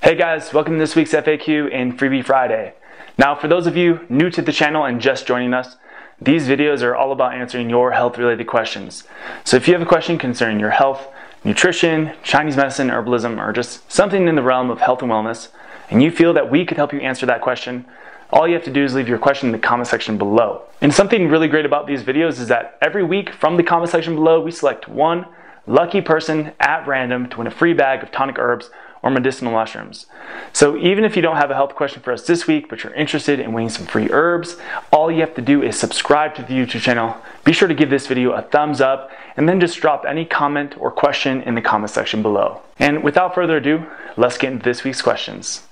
Hey guys, welcome to this week's FAQ and Freebie Friday. Now for those of you new to the channel and just joining us, these videos are all about answering your health related questions. So if you have a question concerning your health, nutrition, Chinese medicine, herbalism, or just something in the realm of health and wellness, and you feel that we could help you answer that question, all you have to do is leave your question in the comment section below. And something really great about these videos is that every week from the comment section below, we select one lucky person at random to win a free bag of tonic herbs or medicinal mushrooms. So even if you don't have a health question for us this week, but you're interested in winning some free herbs, all you have to do is subscribe to the YouTube channel. Be sure to give this video a thumbs up and then just drop any comment or question in the comment section below. And without further ado, let's get into this week's questions.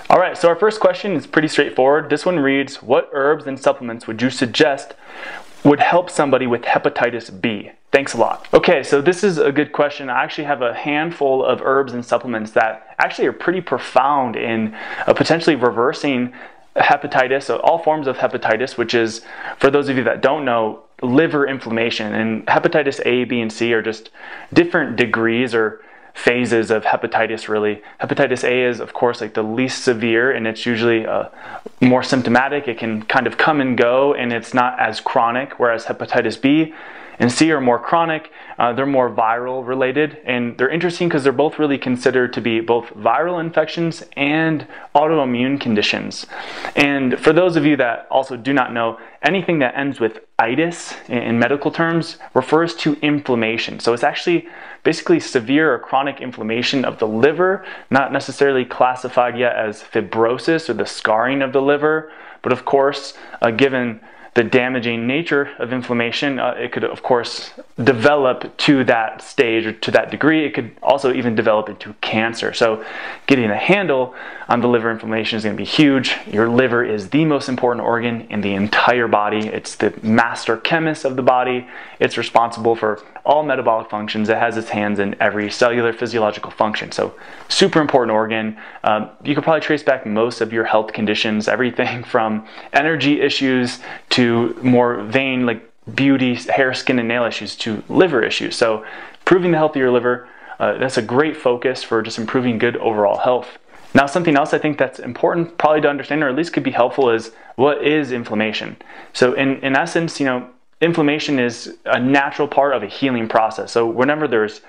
Alright, so our first question is pretty straightforward. This one reads, what herbs and supplements would you suggest would help somebody with hepatitis B? Thanks a lot. Okay, so this is a good question. I actually have a handful of herbs and supplements that actually are pretty profound in potentially reversing hepatitis, so all forms of hepatitis, which is, for those of you that don't know, liver inflammation. And hepatitis A, B, and C are just different degrees or phases of hepatitis, really. Hepatitis A is, of course, like the least severe, and it's usually more symptomatic. It can kind of come and go, and it's not as chronic, whereas hepatitis B and C are more chronic. They're more viral related, and they're interesting because they're both really considered to be both viral infections and autoimmune conditions. And for those of you that also do not know, anything that ends with itis in medical terms refers to inflammation. So it's actually basically severe or chronic inflammation of the liver, not necessarily classified yet as fibrosis or the scarring of the liver, but of course, given the damaging nature of inflammation, it could of course develop to that stage or to that degree. It could also even develop into cancer. So getting a handle on the liver inflammation is going to be huge. Your liver is the most important organ in the entire body. It's the master chemist of the body. It's responsible for all metabolic functions. It has its hands in every cellular physiological function. So super important organ. You could probably trace back most of your health conditions, everything from energy issues to more vain, like beauty, hair, skin, and nail issues, to liver issues. So improving the health of your liver, that's a great focus for just improving good overall health. Now, something else I think that's important probably to understand, or at least could be helpful, is what is inflammation? So in essence, inflammation is a natural part of a healing process. So whenever there's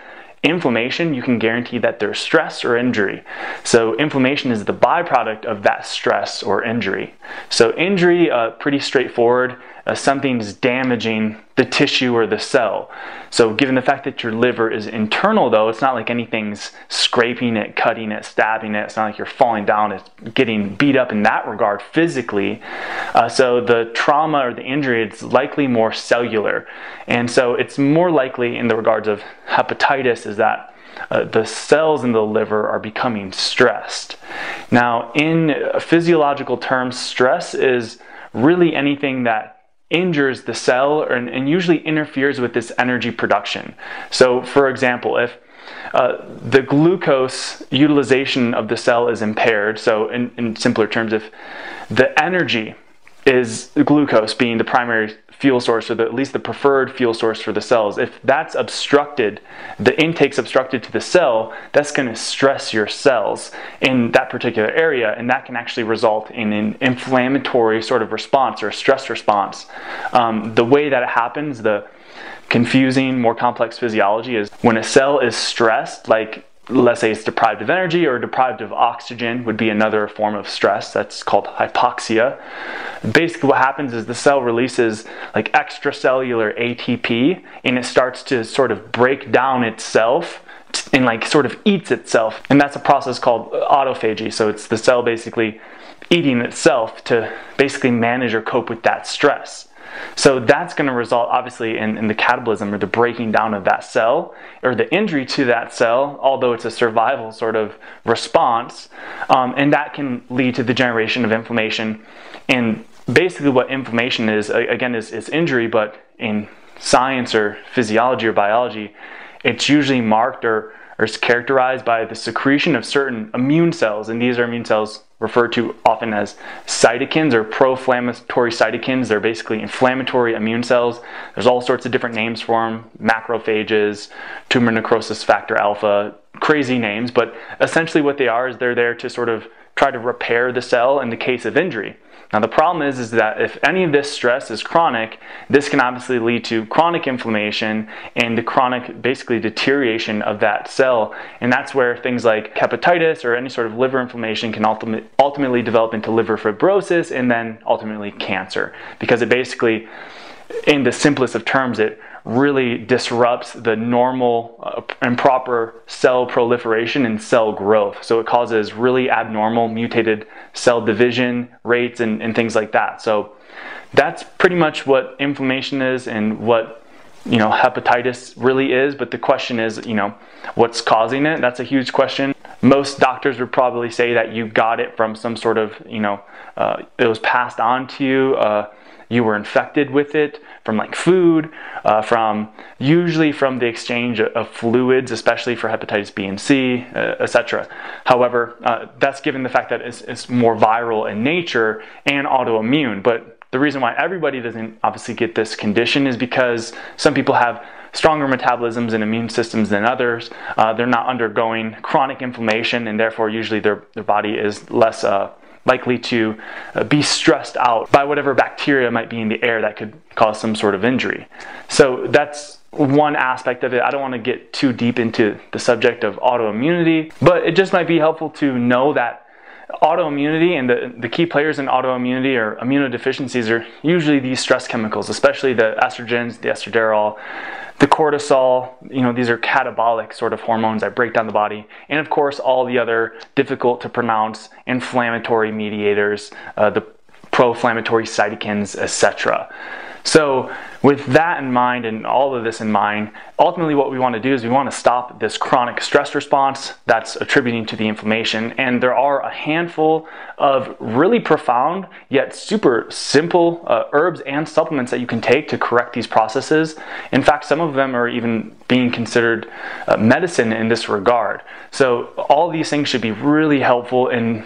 inflammation, you can guarantee that there's stress or injury. So inflammation is the byproduct of that stress or injury. So injury, pretty straightforward. Something's damaging the tissue or the cell. So given the fact that your liver is internal, though, it's not like anything's scraping it, cutting it, stabbing it. It's not like you're falling down, it's getting beat up in that regard physically. So the trauma or the injury, it's likely more cellular. And so it's more likely in the regards of hepatitis is that the cells in the liver are becoming stressed. Now, in physiological terms, stress is really anything that injures the cell and usually interferes with this energy production. So for example, if the glucose utilization of the cell is impaired, so in simpler terms, if the energy is glucose being the primary fuel source, or at least the preferred fuel source for the cells, if that's obstructed, the intake's obstructed to the cell, that's going to stress your cells in that particular area, and that can actually result in an inflammatory sort of response or a stress response. The way that it happens, the confusing, more complex physiology, is when a cell is stressed, like let's say it's deprived of energy or deprived of oxygen would be another form of stress. That's called hypoxia. Basically what happens is the cell releases like extracellular ATP, and it starts to sort of break down itself and like sort of eats itself. And that's a process called autophagy. So it's the cell basically eating itself to basically manage or cope with that stress. So that's going to result obviously in the catabolism or the breaking down of that cell or the injury to that cell, although it's a survival sort of response, and that can lead to the generation of inflammation. And basically what inflammation is, again, is injury, but in science or physiology or biology, it's usually marked or is characterized by the secretion of certain immune cells, and these are immune cells referred to often as cytokines or pro-inflammatory cytokines. They're basically inflammatory immune cells. There's all sorts of different names for them: macrophages, tumor necrosis factor alpha, crazy names, but essentially what they are is they're there to sort of try to repair the cell in the case of injury. Now the problem is that if any of this stress is chronic, this can obviously lead to chronic inflammation and the chronic, basically, deterioration of that cell. And that's where things like hepatitis or any sort of liver inflammation can ultimately develop into liver fibrosis and then ultimately cancer. Because it basically, in the simplest of terms, it really disrupts the normal and proper cell proliferation and cell growth. So it causes really abnormal mutated cell division rates and things like that. So that's pretty much what inflammation is and what, you know, hepatitis really is. But the question is, you know, what's causing it? That's a huge question. Most doctors would probably say that you got it from some sort of, you know, it was passed on to you. You were infected with it from like food, usually from the exchange of fluids, especially for hepatitis B and C, etc. However, that's given the fact that it's more viral in nature and autoimmune. But the reason why everybody doesn't obviously get this condition is because some people have stronger metabolisms and immune systems than others. They're not undergoing chronic inflammation, and therefore usually their body is less likely to be stressed out by whatever bacteria might be in the air that could cause some sort of injury. So that's one aspect of it. I don't want to get too deep into the subject of autoimmunity, but it just might be helpful to know that autoimmunity and the key players in autoimmunity or immunodeficiencies are usually these stress chemicals, especially the estrogens, the estradiol, the cortisol. You know, these are catabolic sort of hormones that break down the body, and of course all the other difficult to pronounce inflammatory mediators, the pro-inflammatory cytokines, etc. So with that in mind and all of this in mind, ultimately what we want to do is we want to stop this chronic stress response that's attributing to the inflammation. And there are a handful of really profound yet super simple herbs and supplements that you can take to correct these processes. In fact, some of them are even being considered medicine in this regard. So all these things should be really helpful in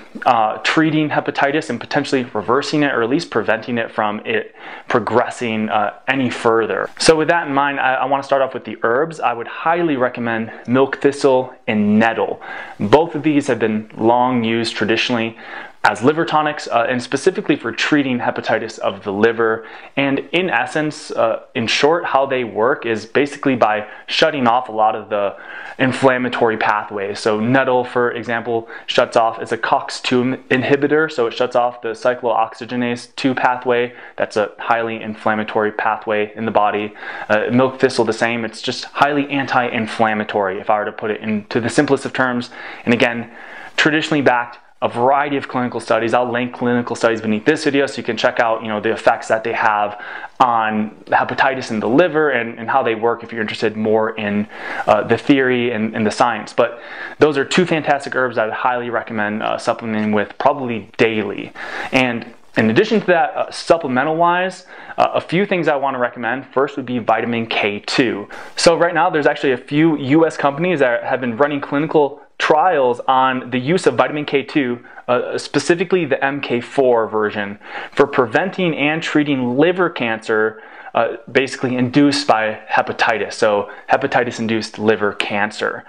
treating hepatitis and potentially reversing it, or at least preventing it from it progressing any further. So with that in mind, I want to start off with the herbs. I would highly recommend milk thistle and nettle. Both of these have been long used traditionally as liver tonics, and specifically for treating hepatitis of the liver. And in essence, in short, how they work is basically by shutting off a lot of the inflammatory pathways. So nettle, for example, shuts off, it's a COX-2 inhibitor, so it shuts off the cyclooxygenase 2 pathway. That's a highly inflammatory pathway in the body. Milk thistle, the same. It's just highly anti-inflammatory, if I were to put it into the simplest of terms. And again, traditionally backed, a variety of clinical studies. I'll link clinical studies beneath this video so you can check out, you know, the effects that they have on hepatitis in the liver and how they work if you're interested more in the theory and the science. But those are two fantastic herbs I would highly recommend supplementing with probably daily. And in addition to that, supplemental wise, a few things I want to recommend. First would be vitamin K2. So right now there's actually a few US companies that have been running clinical trials on the use of vitamin K2, specifically the MK4 version, for preventing and treating liver cancer basically induced by hepatitis. So hepatitis induced liver cancer.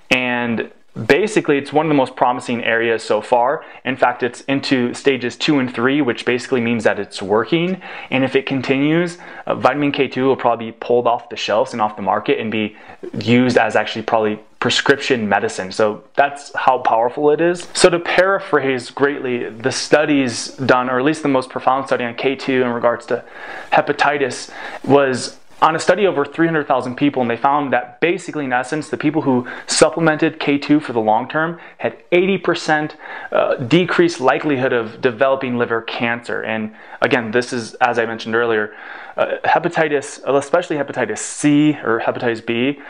And basically, it's one of the most promising areas so far. In fact, it's into stages 2 and 3, which basically means that it's working. And if it continues, vitamin K2 will probably be pulled off the shelves and off the market and be used as actually probably prescription medicine. So that's how powerful it is. So to paraphrase greatly, the studies done, or at least the most profound study on K2 in regards to hepatitis, was on a study over 300,000 people, and they found that basically, in essence, the people who supplemented K2 for the long term had 80% decreased likelihood of developing liver cancer. And again, this is, as I mentioned earlier, hepatitis, especially hepatitis C or hepatitis B,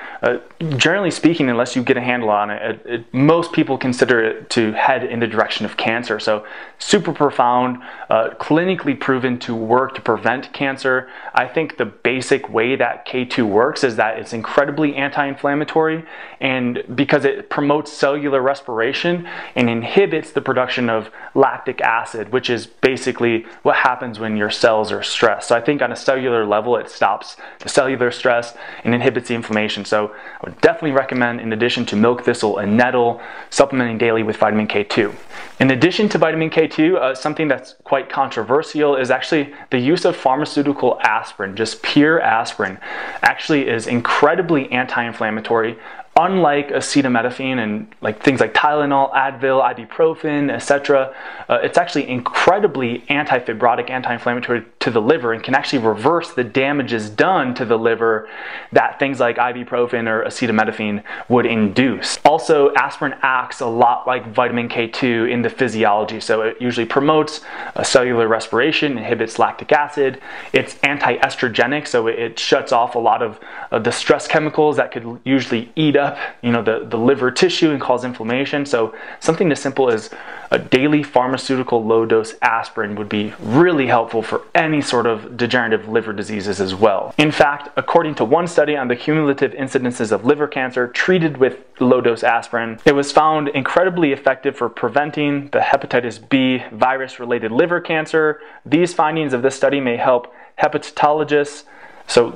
generally speaking, unless you get a handle on it, most people consider it to head in the direction of cancer. So super profound, clinically proven to work to prevent cancer. I think the basic way way that K2 works is that it's incredibly anti-inflammatory, and because it promotes cellular respiration and inhibits the production of lactic acid, which is basically what happens when your cells are stressed. So I think on a cellular level, it stops the cellular stress and inhibits the inflammation. So I would definitely recommend, in addition to milk thistle and nettle, supplementing daily with vitamin K2. In addition to vitamin K2, something that's quite controversial is actually the use of pharmaceutical aspirin. Just pure aspirin actually is incredibly anti-inflammatory. Unlike acetaminophen and things like Tylenol, Advil, ibuprofen, etc., it's actually incredibly anti-fibrotic, anti-inflammatory to the liver, and can actually reverse the damages done to the liver that things like ibuprofen or acetaminophen would induce. Also, aspirin acts a lot like vitamin K2 in the physiology, so it usually promotes cellular respiration, inhibits lactic acid. It's anti-estrogenic, so it shuts off a lot of the stress chemicals that could usually eat up the liver tissue and cause inflammation. So something as simple as a daily pharmaceutical low-dose aspirin would be really helpful for any sort of degenerative liver diseases as well. In fact, according to one study on the cumulative incidences of liver cancer treated with low-dose aspirin, it was found incredibly effective for preventing the hepatitis B virus-related liver cancer. These findings of this study may help hepatologists, so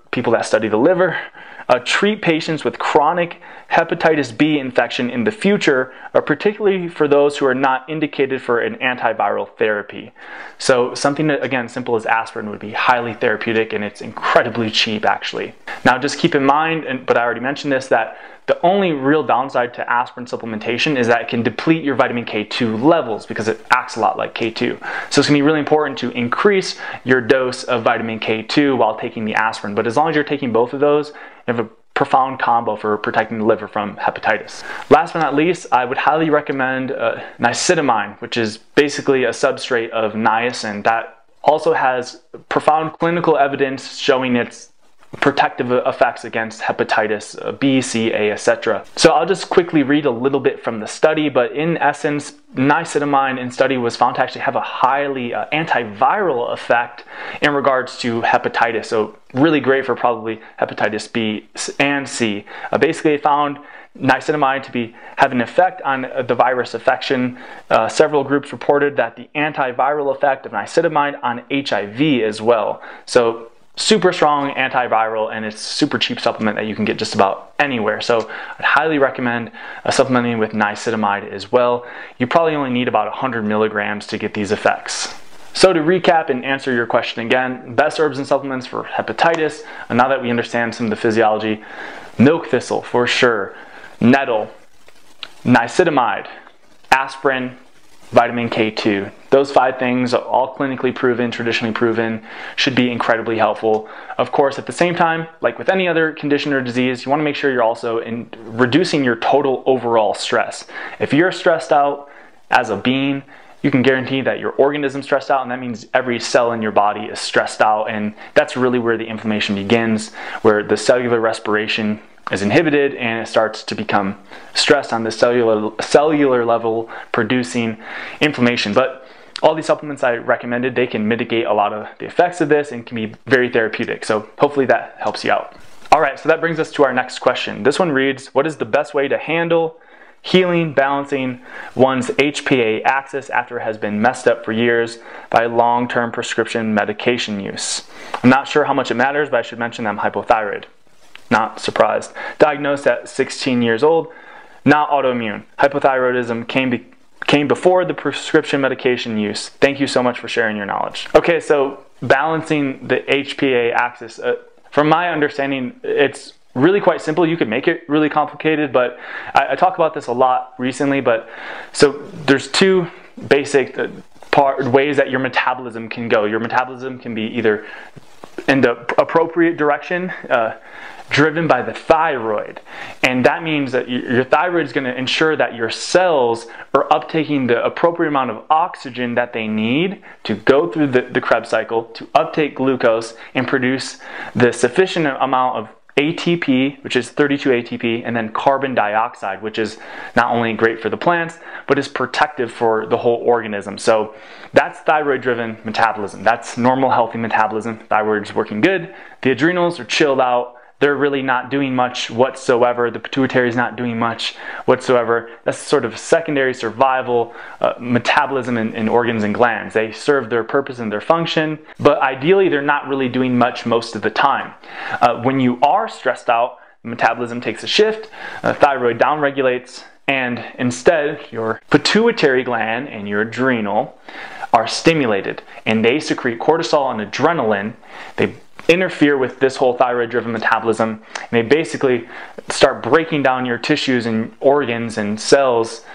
people that study the liver, treat patients with chronic hepatitis B infection in the future, particularly for those who are not indicated for an antiviral therapy. So something that, again, simple as aspirin would be highly therapeutic, and it's incredibly cheap actually. Now just keep in mind, but I already mentioned this, that the only real downside to aspirin supplementation is that it can deplete your vitamin K2 levels because it acts a lot like K2. So it's going to be really important to increase your dose of vitamin K2 while taking the aspirin. But as long as you're taking both of those, you have a profound combo for protecting the liver from hepatitis. Last but not least, I would highly recommend niacinamide, which is basically a substrate of niacin that also has profound clinical evidence showing its protective effects against hepatitis B, C, A, etc. So I'll just quickly read a little bit from the study, but in essence, niacinamide in study was found to actually have a highly antiviral effect in regards to hepatitis. So really great for probably hepatitis B and C. Basically, it found niacinamide to have an effect on the virus infection. Several groups reported that the antiviral effect of niacinamide on HIV as well. So super strong antiviral, and it's a super cheap supplement that you can get just about anywhere. So I'd highly recommend supplementing with niacinamide as well. You probably only need about 100 milligrams to get these effects. So to recap and answer your question again, best herbs and supplements for hepatitis, and now that we understand some of the physiology: milk thistle for sure, nettle, niacinamide, aspirin, vitamin K2. Those 5 things, all clinically proven, traditionally proven, should be incredibly helpful. Of course, at the same time, like with any other condition or disease, you want to make sure you're also reducing your total overall stress. If you're stressed out as a being, you can guarantee that your organism's stressed out, and that means every cell in your body is stressed out, and that's really where the inflammation begins, where the cellular respiration is inhibited and it starts to become stressed on the cellular level, producing inflammation. But all these supplements I recommended, they can mitigate a lot of the effects of this and can be very therapeutic. So hopefully that helps you out. All right, so that brings us to our next question. This one reads, what is the best way to handle healing, balancing one's HPA-axis after it has been messed up for years by long-term prescription medication use? I'm not sure how much it matters, but I should mention I'm hypothyroid. Not surprised. Diagnosed at 16 years old, not autoimmune. Hypothyroidism came before the prescription medication use. Thank you so much for sharing your knowledge. Okay, so balancing the HPA-axis. From my understanding, it's really quite simple. You could make it really complicated, but I talk about this a lot recently. But so there's 2 basic ways that your metabolism can go. Your metabolism can be either in the appropriate direction, driven by the thyroid, and that means that your thyroid is going to ensure that your cells are uptaking the appropriate amount of oxygen that they need to go through the Krebs cycle to uptake glucose and produce the sufficient amount of ATP, which is 32 ATP, and then carbon dioxide, which is not only great for the plants, but is protective for the whole organism. So that's thyroid-driven metabolism. That's normal, healthy metabolism. Thyroid's working good. The adrenals are chilled out. They're really not doing much whatsoever. The pituitary is not doing much whatsoever. That's sort of secondary survival metabolism in organs and glands. They serve their purpose and their function, but ideally they're not really doing much most of the time. When you are stressed out, metabolism takes a shift, thyroid downregulates, and instead your pituitary gland and your adrenal are stimulated, and they secrete cortisol and adrenaline. They interfere with this whole thyroid-driven metabolism, and they basically start breaking down your tissues and organs and cells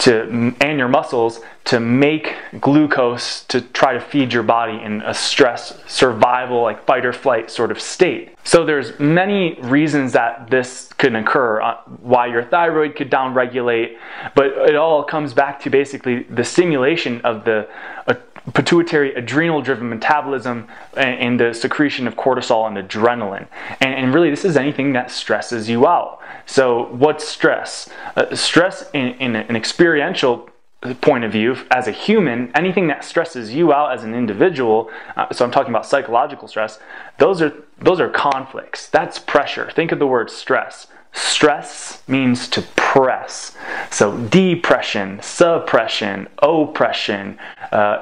and your muscles to make glucose to try to feed your body in a stress, survival, like fight or flight sort of state. So there's many reasons that this could occur, why your thyroid could downregulate, but it all comes back to basically the stimulation of the pituitary adrenal-driven metabolism and the secretion of cortisol and adrenaline. And really, this is anything that stresses you out. So what's stress? Stress in an experiential point of view, as a human, anything that stresses you out as an individual, so I'm talking about psychological stress, those are conflicts. That's pressure. Think of the word stress. Stress means to press. So depression, suppression, oppression,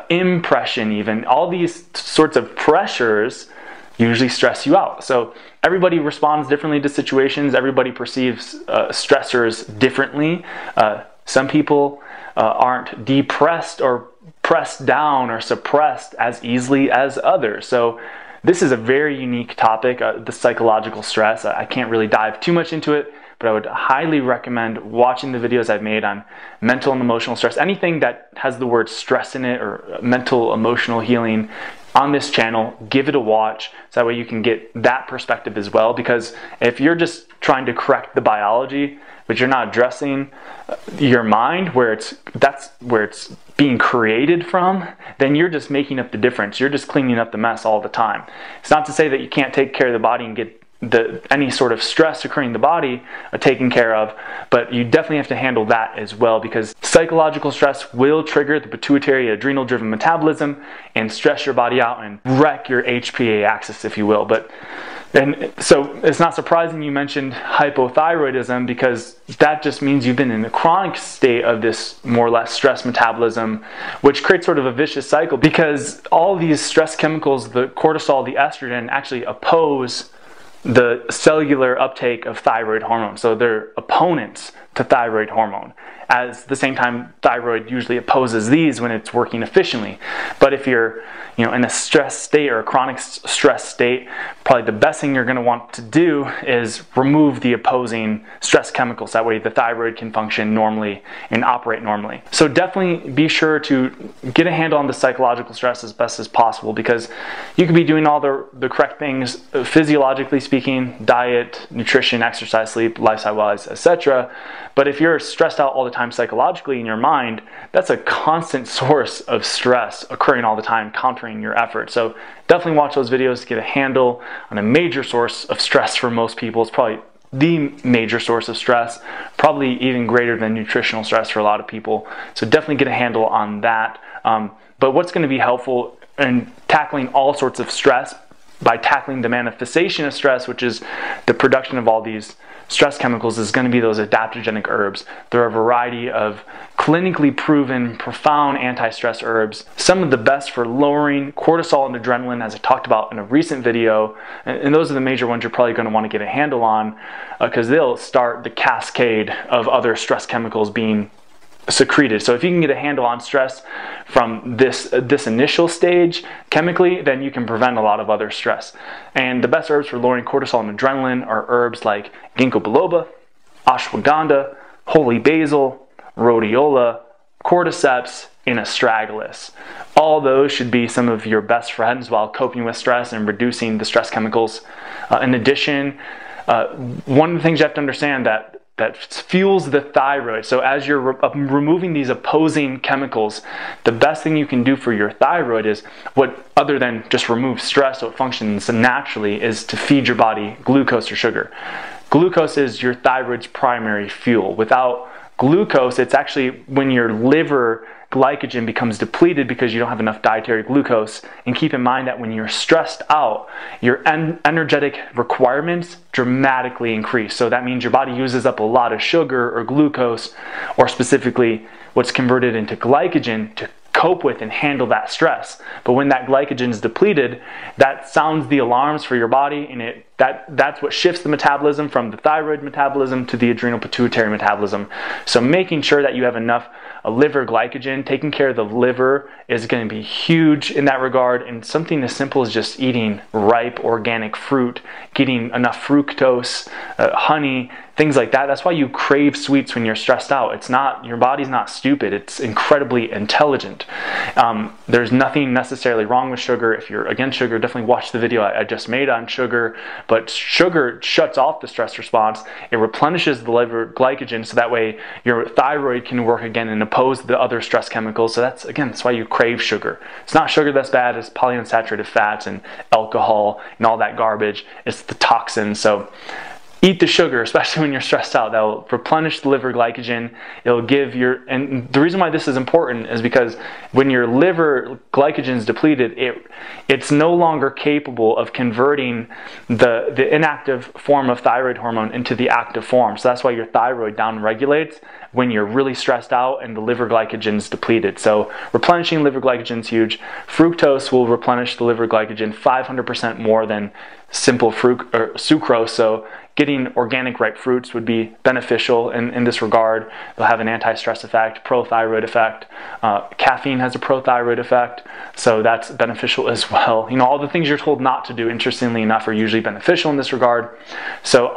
impression even, all these sorts of pressures usually stress you out. So everybody responds differently to situations. Everybody perceives stressors differently. Some people aren't depressed or pressed down or suppressed as easily as others. So this is a very unique topic, the psychological stress. I can't really dive too much into it, but I would highly recommend watching the videos I've made on mental and emotional stress. Anything that has the word stress in it or mental, emotional healing on this channel, give it a watch, so that way you can get that perspective as well. Because if you're just trying to correct the biology, but you're not addressing your mind, that's where it's being created from, then you're just making up the difference. You're just cleaning up the mess all the time. It's not to say that you can't take care of the body and get any sort of stress occurring in the body taken care of, but you definitely have to handle that as well, because psychological stress will trigger the pituitary adrenal-driven metabolism and stress your body out and wreck your HPA-axis, if you will. And so it's not surprising you mentioned hypothyroidism, because that just means you've been in a chronic state of this more or less stress metabolism, which creates sort of a vicious cycle, because all these stress chemicals, the cortisol, the estrogen, actually oppose the cellular uptake of thyroid hormone. So they're opponents to thyroid hormone. At the same time, thyroid usually opposes these when it's working efficiently. But if you're in a stress state or a chronic stress state, probably the best thing you're going to want to do is remove the opposing stress chemicals. That way the thyroid can function normally and operate normally. So definitely be sure to get a handle on the psychological stress as best as possible, because you could be doing all the correct things physiologically speaking, diet, nutrition, exercise, sleep, lifestyle-wise, etc. But if you're stressed out all the time psychologically in your mind, that's a constant source of stress occurring all the time, countering your efforts. So definitely watch those videos to get a handle on a major source of stress for most people. It's probably the major source of stress, probably even greater than nutritional stress for a lot of people. So definitely get a handle on that. But what's going to be helpful in tackling all sorts of stress, by tackling the manifestation of stress, which is the production of all these stress chemicals, is going to be those adaptogenic herbs. There are a variety of clinically proven, profound anti-stress herbs. Some of the best for lowering cortisol and adrenaline, as I talked about in a recent video. And those are the major ones you're probably going to want to get a handle on, because they'll start the cascade of other stress chemicals being secreted. So if you can get a handle on stress from this initial stage chemically, then you can prevent a lot of other stress. And the best herbs for lowering cortisol and adrenaline are herbs like ginkgo biloba, ashwagandha, holy basil, rhodiola, cordyceps, and astragalus. All those should be some of your best friends while coping with stress and reducing the stress chemicals. In addition, one of the things you have to understand, that that fuels the thyroid. So as you're removing these opposing chemicals, the best thing you can do for your thyroid is, what other than just remove stress so it functions naturally, is to feed your body glucose or sugar. Glucose is your thyroid's primary fuel. Without glucose, it's actually when your liver glycogen becomes depleted because you don't have enough dietary glucose. And keep in mind that when you're stressed out, your energetic requirements dramatically increase. So that means your body uses up a lot of sugar or glucose, or specifically what's converted into glycogen, to cope with and handle that stress. But when that glycogen is depleted, that sounds the alarms for your body, and that's what shifts the metabolism from the thyroid metabolism to the adrenal pituitary metabolism. So making sure that you have enough liver glycogen, taking care of the liver, is going to be huge in that regard. And something as simple as just eating ripe organic fruit, getting enough fructose, honey, things like that. That's why you crave sweets when you're stressed out. It's not, your body's not stupid, it's incredibly intelligent. There's nothing necessarily wrong with sugar. If you're against sugar, definitely watch the video I just made on sugar. But sugar shuts off the stress response. It replenishes the liver glycogen, so that way your thyroid can work again and oppose the other stress chemicals. So that's why you crave sugar. It's not sugar that's bad, it's polyunsaturated fats and alcohol and all that garbage. It's the toxins. So eat the sugar, especially when you're stressed out. That will replenish the liver glycogen. It'll give your, and the reason why this is important is because when your liver glycogen is depleted, it's no longer capable of converting the inactive form of thyroid hormone into the active form. So that's why your thyroid downregulates when you're really stressed out and the liver glycogen is depleted. So replenishing liver glycogen is huge. Fructose will replenish the liver glycogen 500% more than simple sucrose. So getting organic ripe fruits would be beneficial in this regard. They'll have an anti-stress effect, pro-thyroid effect. Caffeine has a pro-thyroid effect, so that's beneficial as well. You know, all the things you're told not to do, interestingly enough, are usually beneficial in this regard. So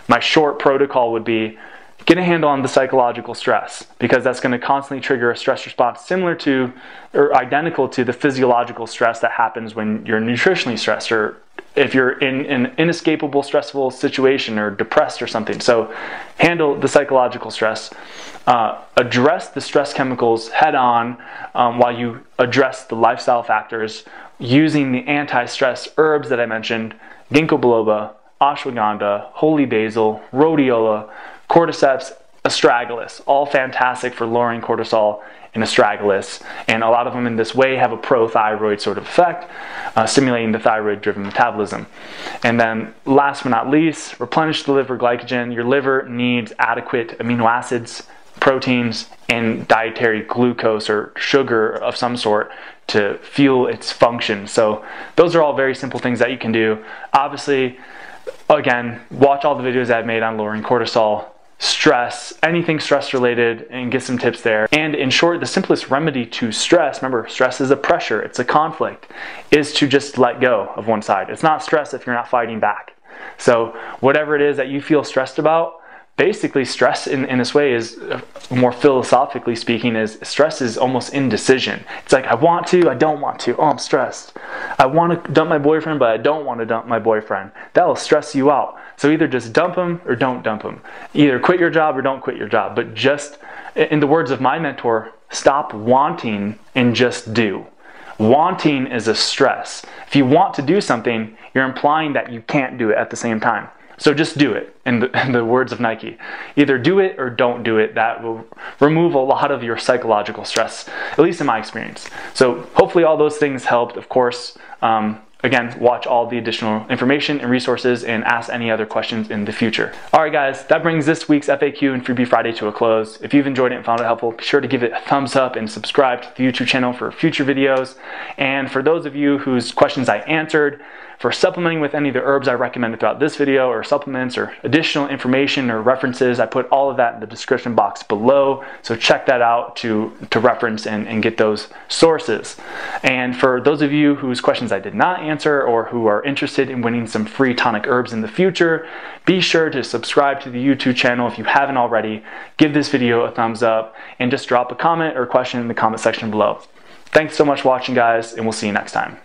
my short protocol would be, get a handle on the psychological stress, because that's going to constantly trigger a stress response similar to, or identical to, the physiological stress that happens when you're nutritionally stressed, or if you're in an inescapable stressful situation or depressed or something. So handle the psychological stress, address the stress chemicals head on while you address the lifestyle factors using the anti-stress herbs that I mentioned: ginkgo biloba, ashwagandha, holy basil, rhodiola, cordyceps, astragalus, all fantastic for lowering cortisol and astragalus. And a lot of them in this way have a pro-thyroid sort of effect, stimulating the thyroid-driven metabolism. And then last but not least, replenish the liver glycogen. Your liver needs adequate amino acids, proteins, and dietary glucose or sugar of some sort to fuel its function. So those are all very simple things that you can do. Obviously, again, watch all the videos I've made on lowering cortisol, stress, anything stress related, and get some tips there. And in short, the simplest remedy to stress, remember, stress is a pressure, it's a conflict, is to just let go of one side. It's not stress if you're not fighting back. So whatever it is that you feel stressed about, basically stress in this way is, more philosophically speaking, is stress is almost indecision. It's like, I want to, I don't want to. Oh, I'm stressed. I want to dump my boyfriend, but I don't want to dump my boyfriend. That will stress you out. So either just dump him or don't dump him. Either quit your job or don't quit your job. But just, in the words of my mentor, stop wanting and just do. Wanting is a stress. If you want to do something, you're implying that you can't do it at the same time. So just do it, in the words of Nike. Either do it or don't do it. That will remove a lot of your psychological stress, at least in my experience. So hopefully all those things helped. Of course, again, watch all the additional information and resources and ask any other questions in the future. All right, guys, that brings this week's FAQ and Freebie Friday to a close. If you've enjoyed it and found it helpful, be sure to give it a thumbs up and subscribe to the YouTube channel for future videos. And for those of you whose questions I answered, for supplementing with any of the herbs I recommended throughout this video, or supplements or additional information or references, I put all of that in the description box below. So check that out to reference and get those sources. And for those of you whose questions I did not answer, or who are interested in winning some free tonic herbs in the future, be sure to subscribe to the YouTube channel if you haven't already. Give this video a thumbs up and just drop a comment or question in the comment section below. Thanks so much for watching, guys, and we'll see you next time.